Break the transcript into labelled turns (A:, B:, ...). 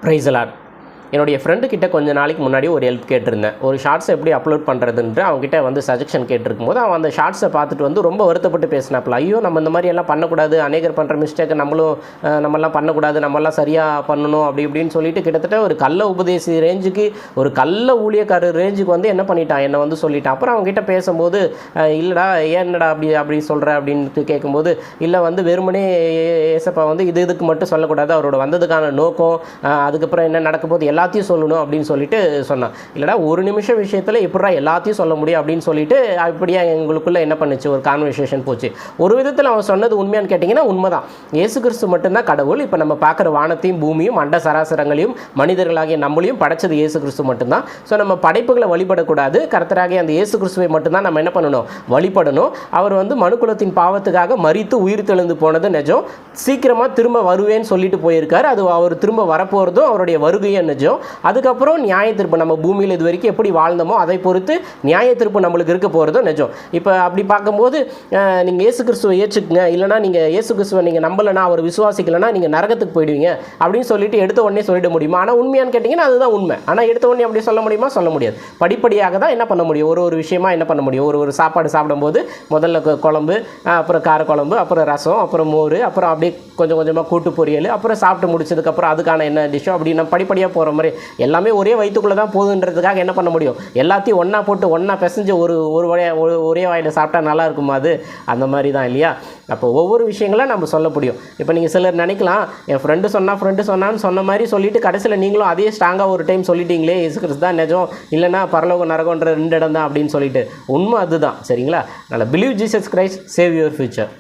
A: Praise the Lord. என்னுடைய friend கிட்ட கொஞ்ச நாளைக்கு முன்னாடி ஒரு ஹெல்ப் கேட்டிருந்தேன். ஒரு ஷார்ட்ஸ் எப்படி அப்லோட் பண்ணுறதுன்ட்டு அவங்ககிட்ட வந்து சஜெஷன் கேட்டிருக்கும் போது அவன் அந்த ஷார்ட்ஸை பார்த்துட்டு வந்து ரொம்ப வருத்தப்பட்டு பேசினாப்புல. ஐயோ, நம்ம இந்த மாதிரி எல்லாம் பண்ணக்கூடாது, அநேகர் பண்ணுற மிஸ்டேக்கை நம்மளாம் பண்ணக்கூடாது, நம்மளாம் சரியாக பண்ணணும் அப்படி இப்படின்னு சொல்லிட்டு கிட்டத்தட்ட ஒரு கள்ள உபதேசி ரேஞ்சுக்கு, ஒரு கள்ள ஊழியக்காரர் ரேஞ்சுக்கு வந்து என்ன பண்ணிட்டான், என்னை வந்து சொல்லிட்டான். அப்புறம் அவங்ககிட்ட பேசும்போது இல்லைடா என்னடா அப்படி சொல்கிற அப்படின்ட்டு கேட்கும்போது, இல்லை வந்து வெறுமனே ஏசப்பா வந்து இதுக்கு மட்டும் சொல்லக்கூடாது, அவரோட வந்ததுக்கான நோக்கம், அதுக்கப்புறம் என்ன நடக்க போது எல்லாத்தையும் சொல்லணும் அப்படின்னு சொல்லிட்டு சொன்னான். இல்லைடா ஒரு நிமிஷம் விஷயத்தில் எப்படா எல்லாத்தையும் சொல்ல முடியும் அப்படின்னு சொல்லிட்டு அப்படியே எங்களுக்குள்ளே என்ன பண்ணுச்சு, ஒரு கான்வர்சேஷன் போச்சு. ஒரு விதத்தில் அவன் சொன்னது உண்மையான்னு கேட்டிங்கன்னா உண்மைதான். இயேசு கிறிஸ்து மட்டும்தான் கடவுள். இப்போ நம்ம பார்க்குற வானத்தையும் பூமியும் அண்ட சராசரங்களையும் மனிதர்களாகிய நம்மளையும் படைச்சது இயேசு கிறிஸ்து மட்டும்தான். ஸோ நம்ம படைப்புகளை வழிபடக்கூடாது, கர்த்தராகிய அந்த இயேசு கிறிஸ்துவை மட்டும்தான் நம்ம என்ன பண்ணணும், வழிபடணும். அவர் வந்து மனுக்குலத்தின் பாவத்துக்காக மரித்து உயிர் தெழுந்து போனது நிஜம். சீக்கிரமாக திரும்ப வருவேன்னு சொல்லிட்டு போயிருக்காரு. அது அவர் திரும்ப வரப்போகிறதும் அவருடைய வருகையும் நிஜம். அதுக்கப்புறம் நியாய தீர்ப்பு, நம்ம பூமியில் இது வரைக்கும் எப்படி வாழ்ந்தோமோ அதை பொறுத்து நியாய தீர்ப்பு நம்மளுக்கு இருக்க போகிறதும் நிஜம். இப்போ அப்படி பார்க்கும்போது நீங்கள் இயேசு கிறிஸ்துவை ஏற்றுக்குங்க, இல்லைனா நீங்கள் இயேசு கிறிஸ்துவை நீங்கள் நம்பலைன்னா, அவர் விசுவாசிக்கலைன்னா நீங்கள் நரகத்துக்கு போயிடுவீங்க அப்படின்னு சொல்லிட்டு எடுத்த உடனே சொல்லிட முடியுமா? ஆனால் உண்மையான்னு கேட்டிங்கன்னா அதுதான் உண்மை. ஆனால் எடுத்த உடனே அப்படி சொல்ல முடியுமா? சொல்ல முடியாது. படிப்படியாக தான் என்ன பண்ண முடியும், ஒரு விஷயமா என்ன பண்ண முடியும். ஒரு சாப்பாடு சாப்பிடும்போது முதல்ல குழம்பு, அப்புறம் காரக்குழம்பு, அப்புறம் ரசம், அப்புறம் மோர், அப்புறம் அப்படியே கொஞ்சம் கொஞ்சமாக கூட்டு பொரியல், அப்புறம் சாப்பிட்டு முடிச்சதுக்கப்புறம் அதுக்கான என்ன டிஷ்ஷோ அப்படி நம்ம படிப்படியாக போகிற மாதிரி எல்லாமே ஒரே வயிற்றுக்குள்ளே தான் போகுதுன்றதுக்காக என்ன பண்ண முடியும், எல்லாத்தையும் ஒன்றா போட்டு ஒன்றா பிசைஞ்சு ஒரே வாயில் சாப்பிட்டா நல்லா இருக்குமா? அது அந்த மாதிரி தான் இல்லையா? அப்போ ஒவ்வொரு விஷயங்களும் நம்ம சொல்ல முடியும். இப்போ நீங்கள் சிலர் நினைக்கலாம், என் ஃப்ரெண்டு சொன்னான்னு சொன்ன மாதிரி சொல்லிவிட்டு கடைசியில் நீங்களும் அதே ஸ்ட்ராங்காக ஒரு டைம் சொல்லிட்டீங்களே, இயேசு கிறிஸ்து தான் நிஜம், இல்லைனா பரலோகம் நரகன்ற 2 இடம் தான் அப்படின்னு சொல்லிட்டு. உண்மை அதுதான். சரிங்களா? அதனால் believe Jesus Christ, save your future.